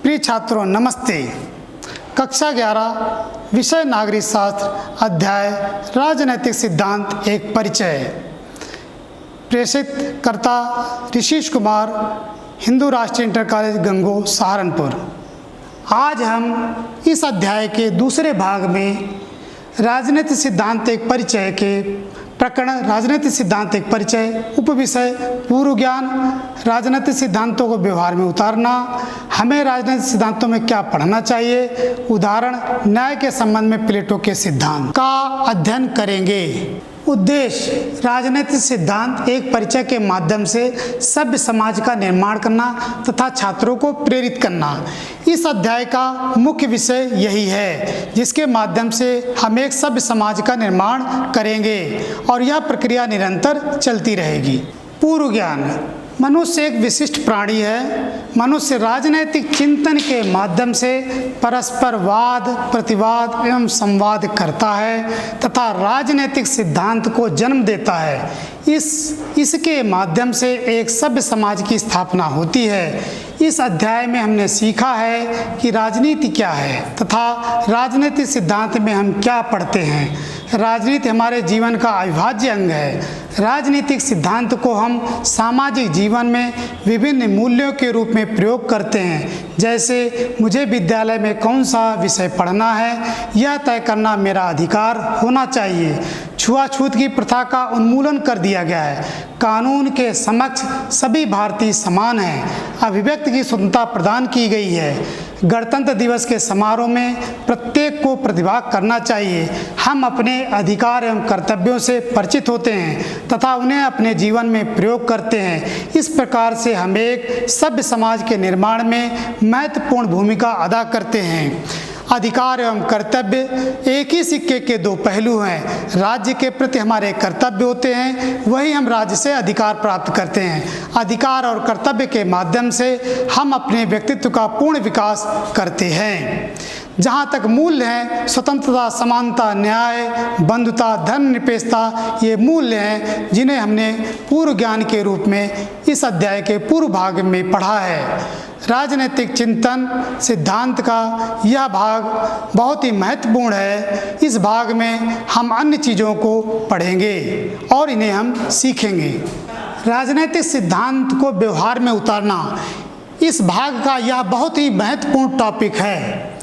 प्रिय छात्रों नमस्ते। कक्षा 11 विषय नागरिक शास्त्र, अध्याय राजनैतिक सिद्धांत एक परिचय। प्रेषित कर्ता ऋषिश कुमार, हिंदू राष्ट्रीय इंटर कॉलेज गंगो, सहारनपुर। आज हम इस अध्याय के दूसरे भाग में राजनीतिक सिद्धांत एक परिचय के प्रकरण राजनीतिक सिद्धांत एक परिचय, उपविषय पूर्व ज्ञान, राजनीतिक सिद्धांतों को व्यवहार में उतारना, हमें राजनीतिक सिद्धांतों में क्या पढ़ना चाहिए, उदाहरण न्याय के संबंध में प्लेटो के सिद्धांत का अध्ययन करेंगे। उद्देश्य राजनीतिक सिद्धांत एक परिचय के माध्यम से सभ्य समाज का निर्माण करना तथा छात्रों को प्रेरित करना। इस अध्याय का मुख्य विषय यही है, जिसके माध्यम से हम एक सभ्य समाज का निर्माण करेंगे और यह प्रक्रिया निरंतर चलती रहेगी। पूर्व ज्ञान। मनुष्य एक विशिष्ट प्राणी है। मनुष्य राजनैतिक चिंतन के माध्यम से परस्पर वाद, प्रतिवाद एवं संवाद करता है तथा राजनैतिक सिद्धांत को जन्म देता है। इसके माध्यम से एक सभ्य समाज की स्थापना होती है। इस अध्याय में हमने सीखा है कि राजनीति क्या है तथा राजनीतिक सिद्धांत में हम क्या पढ़ते हैं। राजनीति हमारे जीवन का अविभाज्य अंग है। राजनीतिक सिद्धांत को हम सामाजिक जीवन में विभिन्न मूल्यों के रूप में प्रयोग करते हैं। जैसे मुझे विद्यालय में कौन सा विषय पढ़ना है, यह तय करना मेरा अधिकार होना चाहिए। छुआछूत की प्रथा का उन्मूलन कर दिया गया है। कानून के समक्ष सभी भारतीय समान हैं। अभिव्यक्ति की स्वतंत्रता प्रदान की गई है। गणतंत्र दिवस के समारोह में प्रत्येक को प्रतिभाग करना चाहिए। हम अपने अधिकार एवं कर्तव्यों से परिचित होते हैं तथा उन्हें अपने जीवन में प्रयोग करते हैं। इस प्रकार से हम एक सभ्य समाज के निर्माण में महत्वपूर्ण भूमिका अदा करते हैं। अधिकार एवं कर्तव्य एक ही सिक्के के दो पहलू हैं। राज्य के प्रति हमारे कर्तव्य होते हैं, वही हम राज्य से अधिकार प्राप्त करते हैं। अधिकार और कर्तव्य के माध्यम से हम अपने व्यक्तित्व का पूर्ण विकास करते हैं। जहाँ तक मूल्य हैं, स्वतंत्रता, समानता, न्याय, बंधुता, धर्मनिरपेक्षता, ये मूल्य हैं जिन्हें हमने पूर्व ज्ञान के रूप में इस अध्याय के पूर्व भाग में पढ़ा है। राजनीतिक चिंतन सिद्धांत का यह भाग बहुत ही महत्वपूर्ण है। इस भाग में हम अन्य चीज़ों को पढ़ेंगे और इन्हें हम सीखेंगे। राजनीतिक सिद्धांत को व्यवहार में उतारना, इस भाग का यह बहुत ही महत्वपूर्ण टॉपिक है।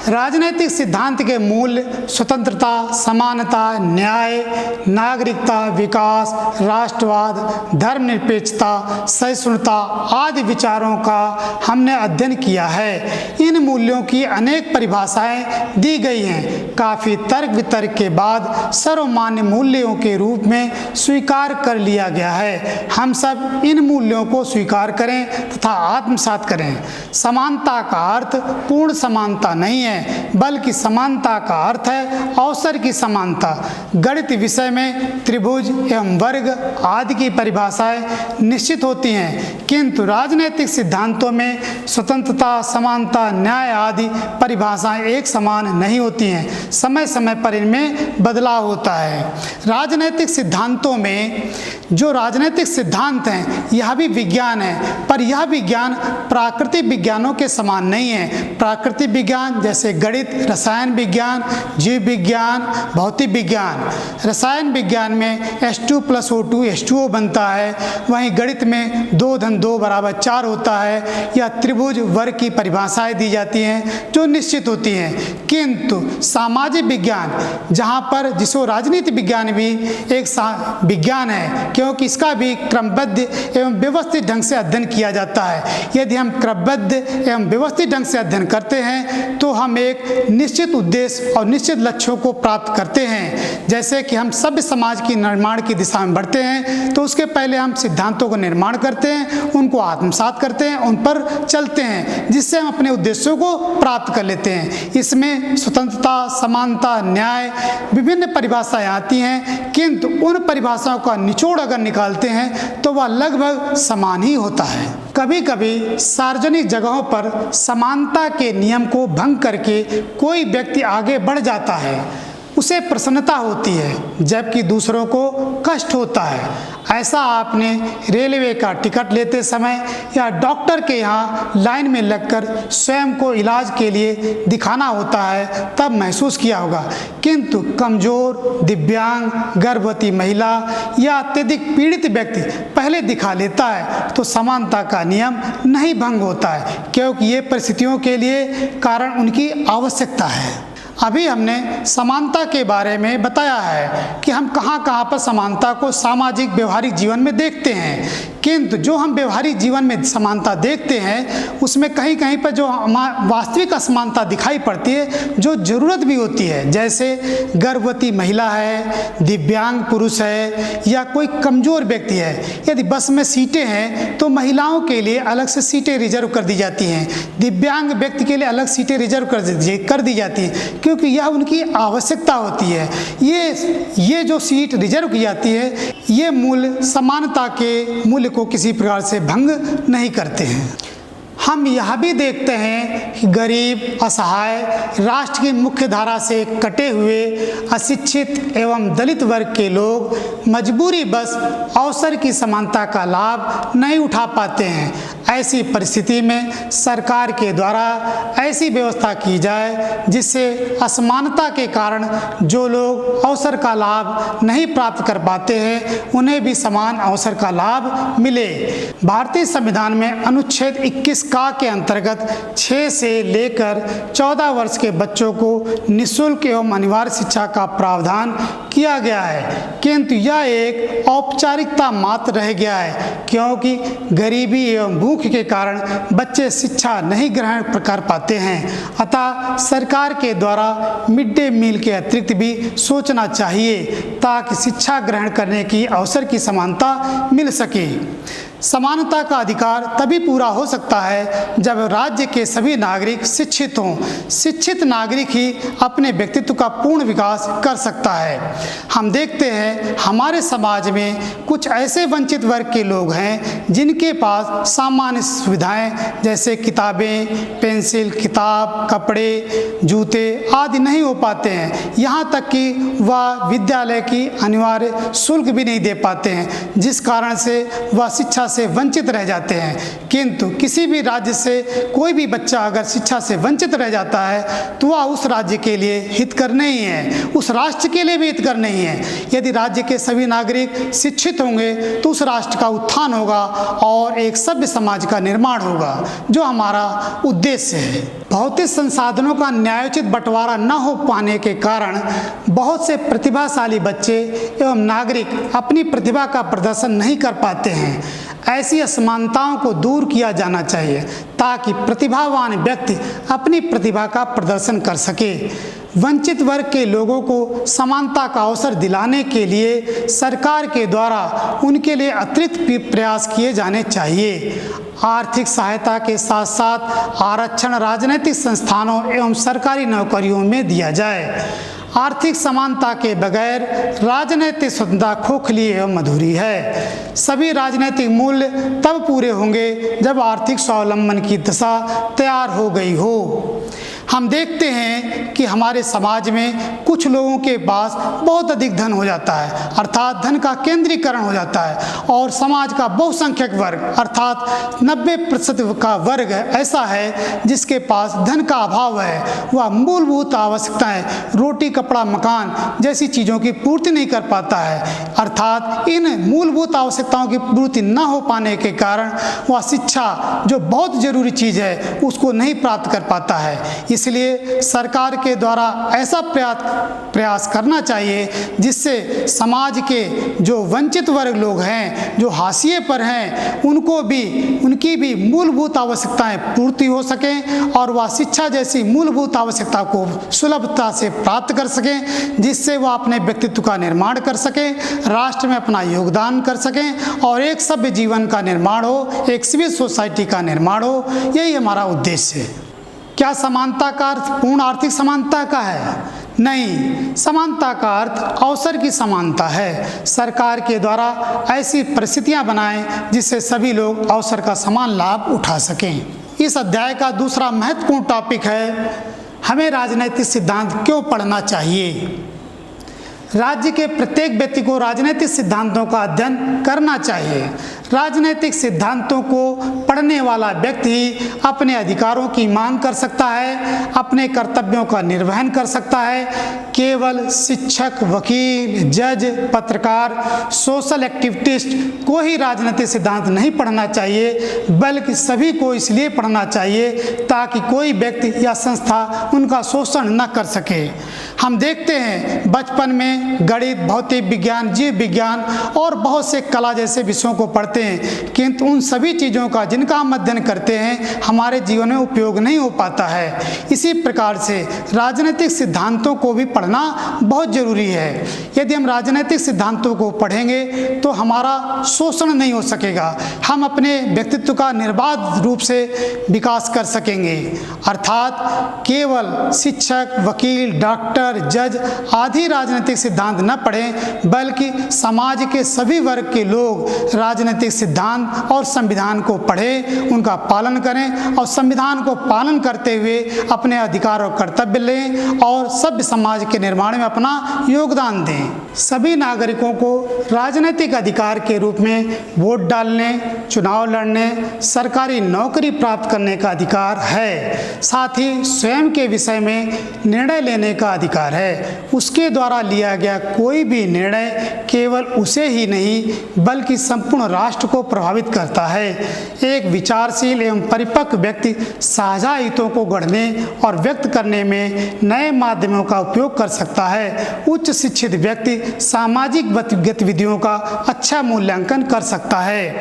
राजनीतिक सिद्धांत के मूल्य स्वतंत्रता, समानता, न्याय, नागरिकता, विकास, राष्ट्रवाद, धर्मनिरपेक्षता, सहिष्णुता आदि विचारों का हमने अध्ययन किया है। इन मूल्यों की अनेक परिभाषाएं दी गई हैं। काफ़ी तर्क वितर्क के बाद सर्वमान्य मूल्यों के रूप में स्वीकार कर लिया गया है। हम सब इन मूल्यों को स्वीकार करें तथा आत्मसात करें। समानता का अर्थ पूर्ण समानता नहीं है, बल्कि समानता का अर्थ है अवसर की समानता। गणित विषय में त्रिभुज एवं वर्ग आदि की परिभाषाएं निश्चित होती हैं, किंतु राजनीतिक सिद्धांतों में स्वतंत्रता, समानता, न्याय आदि परिभाषाएं एक समान नहीं होती हैं। समय समय पर इनमें बदलाव होता है। राजनीतिक सिद्धांतों में जो राजनीतिक सिद्धांत हैं, यह भी विज्ञान है, पर यह विज्ञान प्राकृतिक विज्ञानों के समान नहीं है। प्राकृतिक विज्ञान जैसे गणित, रसायन विज्ञान, जीव विज्ञान, भौतिक विज्ञान। रसायन विज्ञान में H2 + O2 H2O बनता है, वहीं गणित में 2 + 2 = 4 होता है। या त्रिभुज वर्ग की परिभाषाएं दी जाती हैं जो निश्चित होती हैं। किंतु सामाजिक विज्ञान, जहाँ पर जिसको राजनीति विज्ञान भी एक विज्ञान है, क्योंकि इसका भी क्रमबद्ध एवं व्यवस्थित ढंग से अध्ययन किया जाता है। यदि हम क्रमबद्ध एवं व्यवस्थित ढंग से अध्ययन करते हैं तो हम एक निश्चित उद्देश्य और निश्चित लक्ष्यों को प्राप्त करते हैं। जैसे कि हम सभ्य समाज की निर्माण की दिशा में बढ़ते हैं तो उसके पहले हम सिद्धांतों को निर्माण करते हैं, उनको आत्मसात करते हैं, उन पर चलते हैं, जिससे हम अपने उद्देश्यों को प्राप्त कर लेते हैं। इसमें स्वतंत्रता, समानता, न्याय विभिन्न परिभाषाएं आती हैं, किंतु उन परिभाषाओं का निचोड़ अगर निकालते हैं तो वह लगभग समान ही होता है। कभी कभी सार्वजनिक जगहों पर समानता के नियम को भंग करके कोई व्यक्ति आगे बढ़ जाता है। उसे प्रसन्नता होती है जबकि दूसरों को कष्ट होता है। ऐसा आपने रेलवे का टिकट लेते समय या डॉक्टर के यहाँ लाइन में लगकर स्वयं को इलाज के लिए दिखाना होता है तब महसूस किया होगा, किंतु कमज़ोर, दिव्यांग, गर्भवती महिला या अत्यधिक पीड़ित व्यक्ति पहले दिखा लेता है तो समानता का नियम नहीं भंग होता है, क्योंकि ये परिस्थितियों के लिए कारण उनकी आवश्यकता है। अभी हमने समानता के बारे में बताया है कि हम कहाँ कहाँ पर समानता को सामाजिक व्यवहारिक जीवन में देखते हैं, किंतु जो हम व्यवहारिक जीवन में समानता देखते हैं उसमें कहीं कहीं पर जो वास्तविक असमानता दिखाई पड़ती है, जो ज़रूरत भी होती है, जैसे गर्भवती महिला है, दिव्यांग पुरुष है या कोई कमज़ोर व्यक्ति है। यदि बस में सीटें हैं तो महिलाओं के लिए अलग से सीटें रिजर्व कर दी जाती हैं, दिव्यांग व्यक्ति के लिए अलग सीटें रिजर्व कर दी जाती हैं, क्योंकि यह उनकी आवश्यकता होती है। ये जो सीट रिजर्व की जाती है ये मूल समानता के मूल्य को किसी प्रकार से भंग नहीं करते हैं। हम यह भी देखते हैं कि गरीब, असहाय, राष्ट्र की मुख्य धारा से कटे हुए, अशिक्षित एवं दलित वर्ग के लोग मजबूरी बस अवसर की समानता का लाभ नहीं उठा पाते हैं। ऐसी परिस्थिति में सरकार के द्वारा ऐसी व्यवस्था की जाए जिससे असमानता के कारण जो लोग अवसर का लाभ नहीं प्राप्त कर पाते हैं उन्हें भी समान अवसर का लाभ मिले। भारतीय संविधान में अनुच्छेद 21 का के अंतर्गत 6 से लेकर 14 वर्ष के बच्चों को निःशुल्क एवं अनिवार्य शिक्षा का प्रावधान किया गया है, किंतु यह एक औपचारिकता मात्र रह गया है, क्योंकि गरीबी एवं भूख के कारण बच्चे शिक्षा नहीं ग्रहण कर पाते हैं। अतः सरकार के द्वारा मिड डे मील के अतिरिक्त भी सोचना चाहिए ताकि शिक्षा ग्रहण करने की अवसर की समानता मिल सके। समानता का अधिकार तभी पूरा हो सकता है जब राज्य के सभी नागरिक शिक्षित हों। शिक्षित नागरिक ही अपने व्यक्तित्व का पूर्ण विकास कर सकता है। हम देखते हैं हमारे समाज में कुछ ऐसे वंचित वर्ग के लोग हैं जिनके पास सामान्य सुविधाएं जैसे किताबें, पेंसिल, किताब, कपड़े, जूते आदि नहीं हो पाते हैं, यहाँ तक कि वह विद्यालय की अनिवार्य शुल्क भी नहीं दे पाते हैं, जिस कारण से वह शिक्षा से वंचित रह जाते हैं। किंतु किसी भी राज्य से कोई भी बच्चा अगर शिक्षा से वंचित रह जाता है तो वह उस राज्य के लिए हितकर नहीं है, उस राष्ट्र के लिए भी हितकर नहीं है। यदि राज्य के सभी नागरिक शिक्षित होंगे तो उस राष्ट्र का उत्थान होगा और एक सभ्य समाज का निर्माण होगा, जो हमारा उद्देश्य है। भौतिक संसाधनों का न्यायोचित बंटवारा न हो पाने के कारण बहुत से प्रतिभाशाली बच्चे एवं नागरिक अपनी प्रतिभा का प्रदर्शन नहीं कर पाते हैं। ऐसी असमानताओं को दूर किया जाना चाहिए ताकि प्रतिभावान व्यक्ति अपनी प्रतिभा का प्रदर्शन कर सके। वंचित वर्ग के लोगों को समानता का अवसर दिलाने के लिए सरकार के द्वारा उनके लिए अतिरिक्त प्रयास किए जाने चाहिए। आर्थिक सहायता के साथ साथ आरक्षण राजनीतिक संस्थानों एवं सरकारी नौकरियों में दिया जाए। आर्थिक समानता के बगैर राजनीतिक स्वतंत्रता खोखली एवं अधूरी है। सभी राजनीतिक मूल्य तब पूरे होंगे जब आर्थिक स्वावलंबन की दशा तैयार हो गई हो। हम देखते हैं कि हमारे समाज में कुछ लोगों के पास बहुत अधिक धन हो जाता है, अर्थात धन का केंद्रीकरण हो जाता है, और समाज का बहुसंख्यक वर्ग अर्थात 90% का वर्ग ऐसा है जिसके पास धन का अभाव है। वह मूलभूत आवश्यकताएं, रोटी, कपड़ा, मकान जैसी चीज़ों की पूर्ति नहीं कर पाता है। अर्थात इन मूलभूत आवश्यकताओं की पूर्ति न हो पाने के कारण वह शिक्षा, जो बहुत ज़रूरी चीज़ है, उसको नहीं प्राप्त कर पाता है। इसलिए सरकार के द्वारा ऐसा प्रयास करना चाहिए जिससे समाज के जो वंचित वर्ग लोग हैं, जो हाशिए पर हैं, उनकी भी मूलभूत आवश्यकताएं पूर्ति हो सकें और वह शिक्षा जैसी मूलभूत आवश्यकता को सुलभता से प्राप्त कर सकें, जिससे वह अपने व्यक्तित्व का निर्माण कर सकें, राष्ट्र में अपना योगदान कर सकें और एक सभ्य जीवन का निर्माण हो, एक सिविल सोसाइटी का निर्माण हो। यही हमारा उद्देश्य है। क्या समानता का अर्थ पूर्ण आर्थिक समानता का है? नहीं, समानता का अर्थ अवसर की समानता है। सरकार के द्वारा ऐसी परिस्थितियां बनाएं जिससे सभी लोग अवसर का समान लाभ उठा सकें। इस अध्याय का दूसरा महत्वपूर्ण टॉपिक है, हमें राजनीतिक सिद्धांत क्यों पढ़ना चाहिए। राज्य के प्रत्येक व्यक्ति को राजनीतिक सिद्धांतों का अध्ययन करना चाहिए। राजनीतिक सिद्धांतों को पढ़ने वाला व्यक्ति ही अपने अधिकारों की मांग कर सकता है, अपने कर्तव्यों का निर्वहन कर सकता है। केवल शिक्षक, वकील, जज, पत्रकार, सोशल एक्टिविस्ट को ही राजनीतिक सिद्धांत नहीं पढ़ना चाहिए, बल्कि सभी को इसलिए पढ़ना चाहिए ताकि कोई व्यक्ति या संस्था उनका शोषण न कर सके। हम देखते हैं बचपन में गणित, भौतिक विज्ञान, जीव विज्ञान और बहुत से कला जैसे विषयों को पढ़ते हैं, किंतु उन सभी चीज़ों का जिनका हम अध्ययन करते हैं हमारे जीवन में उपयोग नहीं हो पाता है। इसी प्रकार से राजनीतिक सिद्धांतों को भी पढ़ना बहुत ज़रूरी है। यदि हम राजनीतिक सिद्धांतों को पढ़ेंगे तो हमारा शोषण नहीं हो सकेगा, हम अपने व्यक्तित्व का निर्बाध रूप से विकास कर सकेंगे। अर्थात केवल शिक्षक, वकील, डॉक्टर, जज आदि राजनीतिक सिद्धांत न पढ़ें, बल्कि समाज के सभी वर्ग के लोग राजनीतिक सिद्धांत और संविधान को पढ़ें, उनका पालन करें और संविधान को पालन करते हुए अपने अधिकार और कर्तव्य लें और सभ्य समाज के निर्माण में अपना योगदान दें। सभी नागरिकों को राजनीतिक अधिकार के रूप में वोट डालने, चुनाव लड़ने, सरकारी नौकरी प्राप्त करने का अधिकार है। साथ ही स्वयं के विषय में निर्णय लेने का अधिकार है। उसके द्वारा लिया गया कोई भी निर्णय केवल उसे ही नहीं बल्कि संपूर्ण राष्ट्र को प्रभावित करता है। एक विचारशील एवं परिपक्व व्यक्ति साझा हितों को गढ़ने और व्यक्त करने में नए माध्यमों का उपयोग कर सकता है। उच्च शिक्षित व्यक्ति सामाजिक गतिविधियों का अच्छा मूल्यांकन कर सकता है।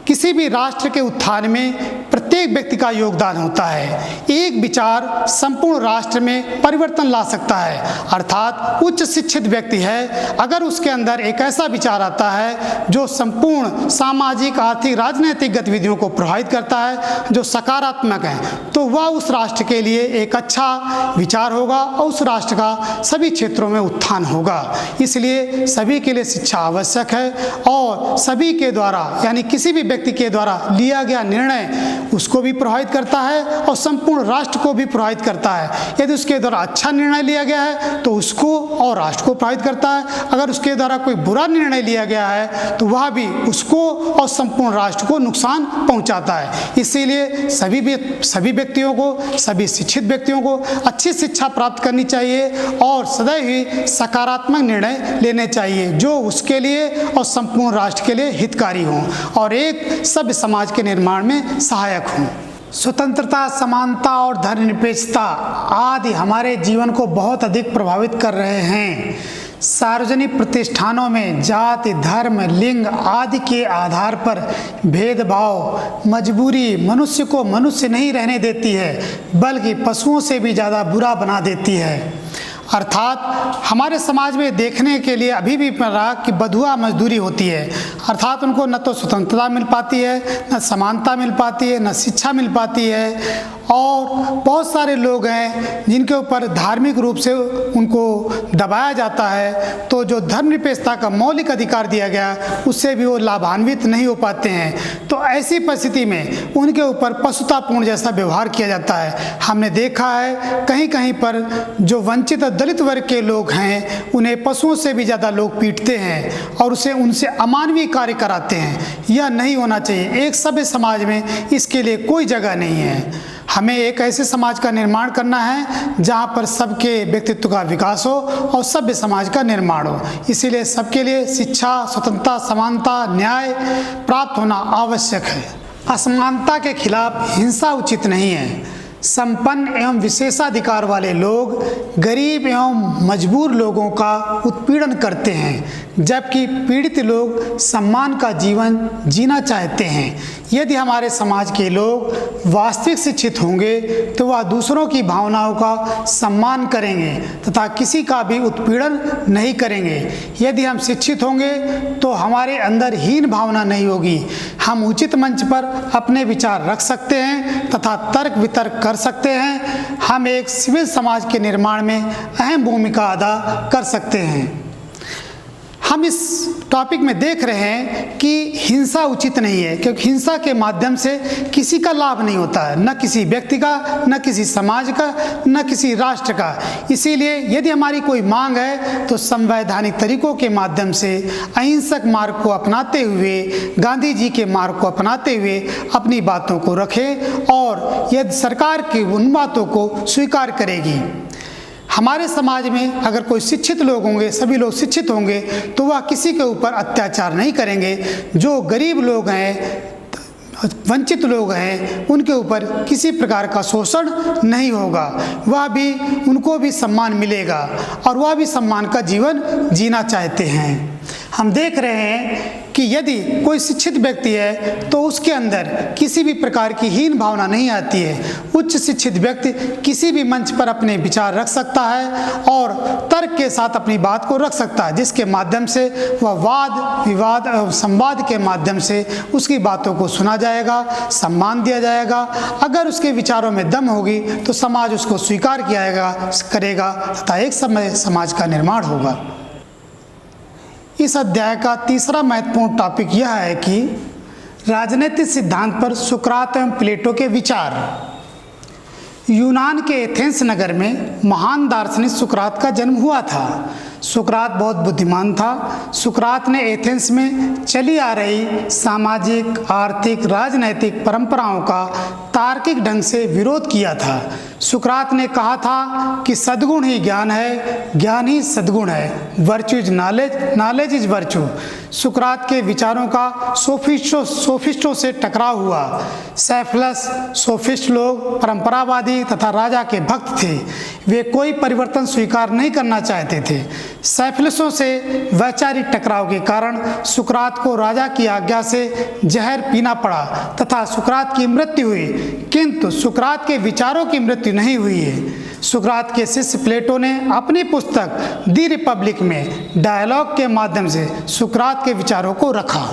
किसी भी राष्ट्र के उत्थान में प्रत्येक व्यक्ति का योगदान होता है। एक विचार संपूर्ण राष्ट्र में परिवर्तन ला सकता है। अर्थात उच्च शिक्षित व्यक्ति है, अगर उसके अंदर एक ऐसा विचार आता है जो संपूर्ण सामाजिक, आर्थिक, राजनीतिक गतिविधियों को प्रभावित करता है, जो सकारात्मक है, तो वह उस राष्ट्र के लिए एक अच्छा विचार होगा और उस राष्ट्र का सभी क्षेत्रों में उत्थान होगा। इसलिए सभी के लिए शिक्षा आवश्यक है और सभी के द्वारा यानी किसी भी व्यक्ति के द्वारा लिया गया निर्णय उसको भी प्रभावित करता है और संपूर्ण राष्ट्र को भी प्रभावित करता है। यदि उसके द्वारा अच्छा निर्णय लिया गया है तो उसको और राष्ट्र को प्रभावित करता है, अगर उसके द्वारा कोई बुरा निर्णय लिया गया है तो वह भी उसको और संपूर्ण राष्ट्र को नुकसान पहुंचाता है। इसीलिए सभी व्यक्तियों को, सभी शिक्षित व्यक्तियों को अच्छी शिक्षा प्राप्त करनी चाहिए और सदैव ही सकारात्मक निर्णय लेने चाहिए जो उसके लिए और संपूर्ण राष्ट्र के लिए हितकारी हों और एक सभ्य समाज के निर्माण में सहायक हों। स्वतंत्रता, समानता और धर्मनिरपेक्षता आदि हमारे जीवन को बहुत अधिक प्रभावित कर रहे हैं। सार्वजनिक प्रतिष्ठानों में जाति, धर्म, लिंग आदि के आधार पर भेदभाव, मजबूरी मनुष्य को मनुष्य नहीं रहने देती है बल्कि पशुओं से भी ज़्यादा बुरा बना देती है। अर्थात हमारे समाज में देखने के लिए अभी भी मिल रहा कि बंधुआ मजदूरी होती है। अर्थात उनको न तो स्वतंत्रता मिल पाती है, न समानता मिल पाती है, न शिक्षा मिल पाती है और बहुत सारे लोग हैं जिनके ऊपर धार्मिक रूप से उनको दबाया जाता है, तो जो धर्मनिरपेक्षता का मौलिक अधिकार दिया गया उससे भी वो लाभान्वित नहीं हो पाते हैं। तो ऐसी परिस्थिति में उनके ऊपर पशुतापूर्ण जैसा व्यवहार किया जाता है। हमने देखा है कहीं कहीं पर जो वंचित दलित वर्ग के लोग हैं उन्हें पशुओं से भी ज़्यादा लोग पीटते हैं और उनसे अमानवीय कार्य कराते हैं। यह नहीं होना चाहिए। एक सभ्य समाज में इसके लिए कोई जगह नहीं है। हमें एक ऐसे समाज का निर्माण करना है जहाँ पर सबके व्यक्तित्व का विकास हो और सभ्य समाज का निर्माण हो। इसीलिए सबके लिए शिक्षा, स्वतंत्रता, समानता, न्याय प्राप्त होना आवश्यक है। असमानता के खिलाफ हिंसा उचित नहीं है। संपन्न एवं विशेषाधिकार वाले लोग गरीब एवं मजबूर लोगों का उत्पीड़न करते हैं जबकि पीड़ित लोग सम्मान का जीवन जीना चाहते हैं। यदि हमारे समाज के लोग वास्तविक शिक्षित होंगे तो वह दूसरों की भावनाओं का सम्मान करेंगे तथा किसी का भी उत्पीड़न नहीं करेंगे। यदि हम शिक्षित होंगे तो हमारे अंदर हीन भावना नहीं होगी। हम उचित मंच पर अपने विचार रख सकते हैं तथा तर्क वितर्क कर सकते हैं। हम एक सिविल समाज के निर्माण में अहम भूमिका अदा कर सकते हैं। हम इस टॉपिक में देख रहे हैं कि हिंसा उचित नहीं है, क्योंकि हिंसा के माध्यम से किसी का लाभ नहीं होता है, न किसी व्यक्ति का, न किसी समाज का, न किसी राष्ट्र का। इसीलिए यदि हमारी कोई मांग है तो संवैधानिक तरीकों के माध्यम से अहिंसक मार्ग को अपनाते हुए, गांधी जी के मार्ग को अपनाते हुए अपनी बातों को रखें, और यदि सरकार की उन बातों को स्वीकार करेगी। हमारे समाज में अगर कोई शिक्षित लोग होंगे, सभी लोग शिक्षित होंगे, तो वह किसी के ऊपर अत्याचार नहीं करेंगे। जो गरीब लोग हैं, वंचित लोग हैं, उनके ऊपर किसी प्रकार का शोषण नहीं होगा, वह भी, उनको भी सम्मान मिलेगा और वह भी सम्मान का जीवन जीना चाहते हैं। हम देख रहे हैं कि यदि कोई शिक्षित व्यक्ति है तो उसके अंदर किसी भी प्रकार की हीन भावना नहीं आती है। उच्च शिक्षित व्यक्ति किसी भी मंच पर अपने विचार रख सकता है और तर्क के साथ अपनी बात को रख सकता है, जिसके माध्यम से वह वाद विवाद और संवाद के माध्यम से उसकी बातों को सुना जाएगा, सम्मान दिया जाएगा। अगर उसके विचारों में दम होगी तो समाज उसको स्वीकार किया करेगा तथा एक समय समाज का निर्माण होगा। इस अध्याय का तीसरा महत्वपूर्ण टॉपिक यह है कि राजनीतिक सिद्धांत पर सुकरात एवं प्लेटो के विचार। यूनान के एथेंस नगर में महान दार्शनिक सुकरात का जन्म हुआ था। सुकरात बहुत बुद्धिमान था। सुकरात ने एथेंस में चली आ रही सामाजिक, आर्थिक, राजनैतिक परंपराओं का तार्किक ढंग से विरोध किया था। सुकरात ने कहा था कि सद्गुण ही ज्ञान है, ज्ञान ही सद्गुण है, virtue is knowledge, knowledge is virtue. सुकरात के विचारों का सोफिस्टों से टकराव हुआ। सेफलस सोफिस्ट लोग परंपरावादी तथा राजा के भक्त थे। वे कोई परिवर्तन स्वीकार नहीं करना चाहते थे। सेफलसों से वैचारिक टकराव के कारण सुकरात को राजा की आज्ञा से जहर पीना पड़ा तथा सुकरात की मृत्यु हुई, किंतु सुकरात के विचारों की मृत्यु नहीं हुई है। सुकरात के शिष्य प्लेटो ने अपनी पुस्तक दी रिपब्लिक में डायलॉग के माध्यम से सुकरात के विचारों को रखा।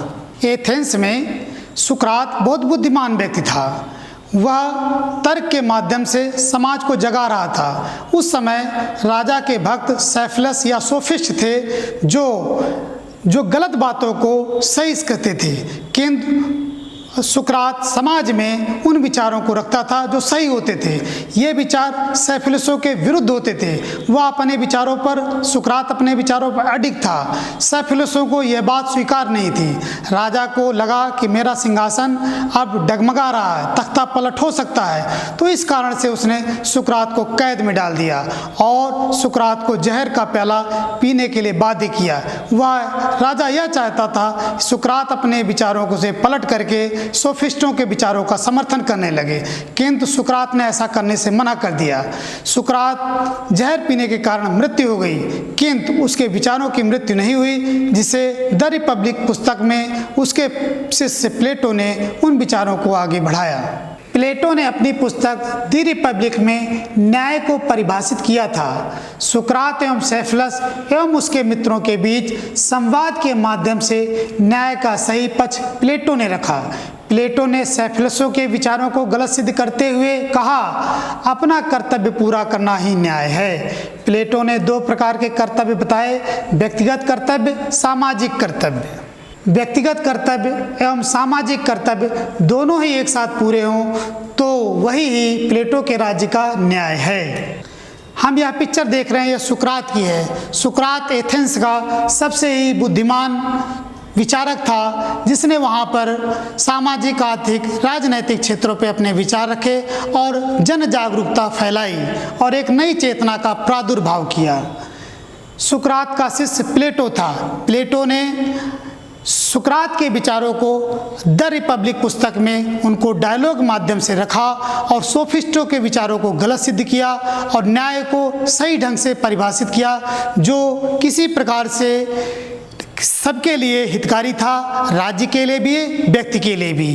एथेंस में सुकरात बहुत बुद्धिमान व्यक्ति था। वह तर्क के माध्यम से समाज को जगा रहा था। उस समय राजा के भक्त सेफलस या सोफिस्ट थे, जो गलत बातों को सही कहते थे, किंतु सुकरात समाज में उन विचारों को रखता था जो सही होते थे। ये विचार सेफलसों के विरुद्ध होते थे। वह अपने विचारों पर, सुकरात अपने विचारों पर अडिग था। सेफलसों को यह बात स्वीकार नहीं थी। राजा को लगा कि मेरा सिंहासन अब डगमगा रहा है, तख्ता पलट हो सकता है, तो इस कारण से उसने सुकरात को कैद में डाल दिया और सुकरात को जहर का प्याला पीने के लिए बाध्य किया। वह राजा यह चाहता था सुकरात अपने विचारों को से पलट करके सोफिस्टों के विचारों का समर्थन करने लगे, किंतु सुकरात ने ऐसा करने से मना कर दिया। सुकरात जहर पीने के कारण मृत्यु हो गई, किंतु उसके विचारों की मृत्यु नहीं हुई, जिसे द रिपब्लिक पुस्तक में उसके शिष्य प्लेटो ने उन विचारों को आगे बढ़ाया। प्लेटो ने अपनी पुस्तक दी रिपब्लिक में न्याय को परिभाषित किया था। सुकरात एवं सेफलस एवं उसके मित्रों के बीच संवाद के माध्यम से न्याय का सही पक्ष प्लेटो ने रखा। प्लेटो ने सेफलसों के विचारों को गलत सिद्ध करते हुए कहा, अपना कर्तव्य पूरा करना ही न्याय है। प्लेटो ने दो प्रकार के कर्तव्य बताए, व्यक्तिगत कर्तव्य, सामाजिक कर्तव्य। व्यक्तिगत कर्तव्य एवं सामाजिक कर्तव्य दोनों ही एक साथ पूरे हों तो वही ही प्लेटो के राज्य का न्याय है। हम यह पिक्चर देख रहे हैं, यह सुकरात की है। सुकरात एथेंस का सबसे ही बुद्धिमान विचारक था, जिसने वहाँ पर सामाजिक, आर्थिक, राजनैतिक क्षेत्रों पे अपने विचार रखे और जन जागरूकता फैलाई और एक नई चेतना का प्रादुर्भाव किया। सुकरात का शिष्य प्लेटो था। प्लेटो ने सुकरात के विचारों को द रिपब्लिक पुस्तक में उनको डायलॉग माध्यम से रखा और सोफिस्टों के विचारों को गलत सिद्ध किया और न्याय को सही ढंग से परिभाषित किया, जो किसी प्रकार से सबके लिए हितकारी था, राज्य के लिए भी, व्यक्ति के लिए भी।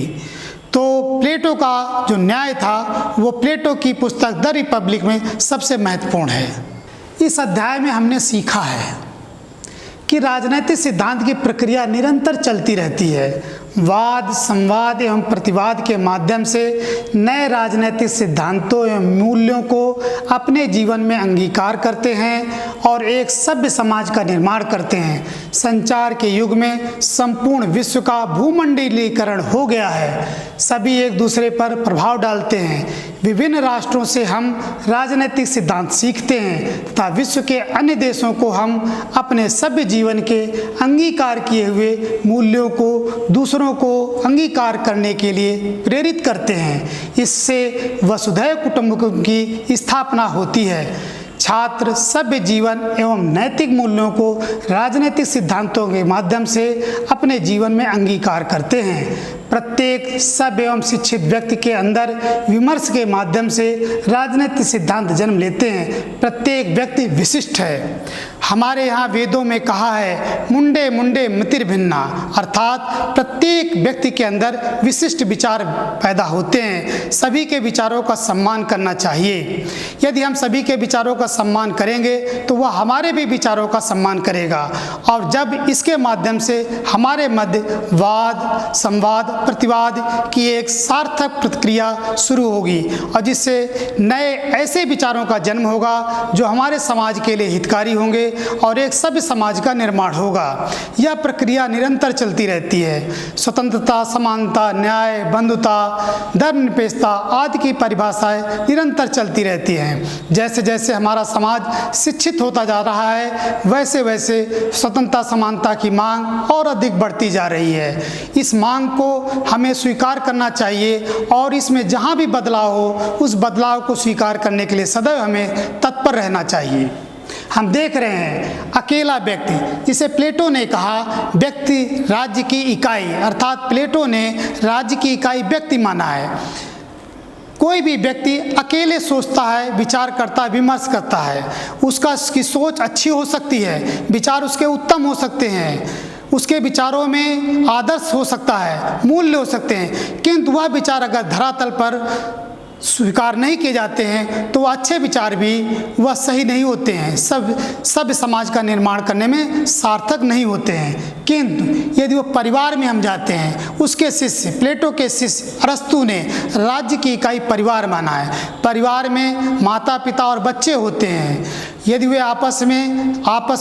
तो प्लेटो का जो न्याय था वो प्लेटो की पुस्तक द रिपब्लिक में सबसे महत्वपूर्ण है। इस अध्याय में हमने सीखा है कि राजनीतिक सिद्धांत की प्रक्रिया निरंतर चलती रहती है। वाद, संवाद एवं प्रतिवाद के माध्यम से नए राजनीतिक सिद्धांतों एवं मूल्यों को अपने जीवन में अंगीकार करते हैं और एक सभ्य समाज का निर्माण करते हैं। संचार के युग में संपूर्ण विश्व का भूमंडलीकरण हो गया है। सभी एक दूसरे पर प्रभाव डालते हैं। विभिन्न राष्ट्रों से हम राजनीतिक सिद्धांत सीखते हैं तथा विश्व के अन्य देशों को हम अपने सभ्य जीवन के अंगीकार किए हुए मूल्यों को दूसरों को अंगीकार करने के लिए प्रेरित करते हैं। इससे वसुधैव कुटुंबकम की स्थापना होती है। छात्र सभ्य जीवन एवं नैतिक मूल्यों को राजनीतिक सिद्धांतों के माध्यम से अपने जीवन में अंगीकार करते हैं। प्रत्येक सभ्य एवं शिक्षित व्यक्ति के अंदर विमर्श के माध्यम से राजनीतिक सिद्धांत जन्म लेते हैं। प्रत्येक व्यक्ति विशिष्ट है। हमारे यहाँ वेदों में कहा है मुंडे मुंडे मतिर्भिन्ना, अर्थात प्रत्येक व्यक्ति के अंदर विशिष्ट विचार पैदा होते हैं। सभी के विचारों का सम्मान करना चाहिए। यदि हम सभी के विचारों का सम्मान करेंगे तो वह हमारे भी विचारों का सम्मान करेगा, और जब इसके माध्यम से हमारे मध्य वाद संवाद प्रतिवाद की एक सार्थक प्रतिक्रिया शुरू होगी और जिससे नए ऐसे विचारों का जन्म होगा जो हमारे समाज के लिए हितकारी होंगे और एक सभ्य समाज का निर्माण होगा। यह प्रक्रिया निरंतर चलती रहती है। स्वतंत्रता, समानता, न्याय, बंधुता, धर्मनिरपेक्षता आदि की परिभाषाएं निरंतर चलती रहती हैं। जैसे जैसे हमारा समाज शिक्षित होता जा रहा है वैसे वैसे स्वतंत्रता समानता की मांग और अधिक बढ़ती जा रही है। इस मांग को हमें स्वीकार करना चाहिए और इसमें जहाँ भी बदलाव हो उस बदलाव को स्वीकार करने के लिए सदैव हमें तत्पर रहना चाहिए। हम देख रहे हैं अकेला व्यक्ति, जिसे प्लेटो ने कहा व्यक्ति राज्य की इकाई, अर्थात प्लेटो ने राज्य की इकाई व्यक्ति माना है। कोई भी व्यक्ति अकेले सोचता है, विचार करता है, विमर्श करता है। उसकी सोच अच्छी हो सकती है, विचार उसके उत्तम हो सकते हैं, उसके विचारों में आदर्श हो सकता है, मूल्य हो सकते हैं, किंतु वह विचार अगर धरातल पर स्वीकार नहीं किए जाते हैं तो अच्छे विचार भी वह सही नहीं होते हैं, सब समाज का निर्माण करने में सार्थक नहीं होते हैं। किंतु यदि वो परिवार में हम जाते हैं, उसके शिष्य प्लेटो के शिष्य अरस्तु ने राज्य की इकाई परिवार माना है। परिवार में माता पिता और बच्चे होते हैं। यदि वे आपस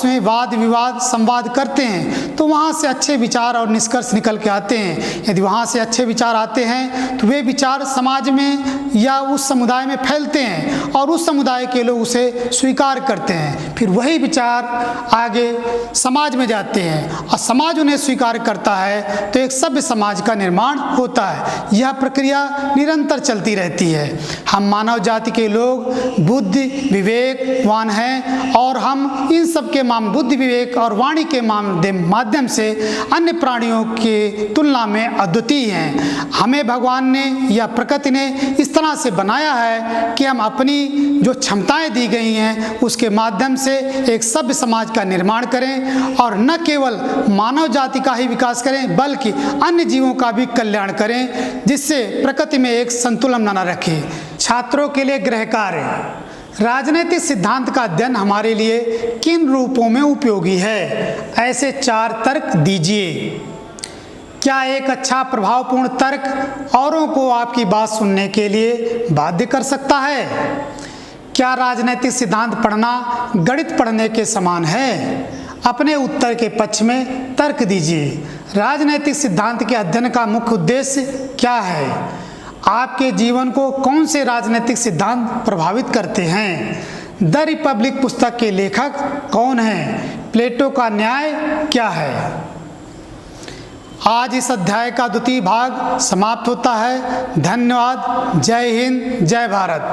में वाद विवाद संवाद करते हैं तो वहाँ से अच्छे विचार और निष्कर्ष निकल के आते हैं। यदि वहाँ से अच्छे विचार आते हैं तो वे विचार समाज में या उस समुदाय में फैलते हैं और उस समुदाय के लोग उसे स्वीकार करते हैं। फिर वही विचार आगे समाज में जाते हैं और समाज उन्हें स्वीकार करता है तो एक सभ्य समाज का निर्माण होता है। यह प्रक्रिया निरंतर चलती रहती है। हम मानव जाति के लोग बुद्धि विवेकवान हैं और हम इन सब के बुद्धि विवेक और वाणी के माध्यम से अन्य प्राणियों की तुलना में अद्वितीय हैं। हमें भगवान ने या प्रकृति ने इस तरह से बनाया है कि हम अपनी जो क्षमताएं दी गई हैं उसके माध्यम से एक सभ्य समाज का निर्माण करें और न केवल मानव जाति का ही विकास करें बल्कि अन्य जीवों का भी कल्याण करें, जिससे प्रकृति में एक संतुलन बना रखें। छात्रों के लिए गृह कार्य, राजनीतिक सिद्धांत का अध्ययन हमारे लिए किन रूपों में उपयोगी है? ऐसे 4 तर्क दीजिए। क्या एक अच्छा प्रभावपूर्ण तर्क औरों को आपकी बात सुनने के लिए बाध्य कर सकता है? क्या राजनीतिक सिद्धांत पढ़ना गणित पढ़ने के समान है? अपने उत्तर के पक्ष में तर्क दीजिए। राजनीतिक सिद्धांत के अध्ययन का मुख्य उद्देश्य क्या है? आपके जीवन को कौन से राजनीतिक सिद्धांत प्रभावित करते हैं? द रिपब्लिक पुस्तक के लेखक कौन हैं? प्लेटो का न्याय क्या है? आज इस अध्याय का द्वितीय भाग समाप्त होता है। धन्यवाद। जय हिंद, जय भारत।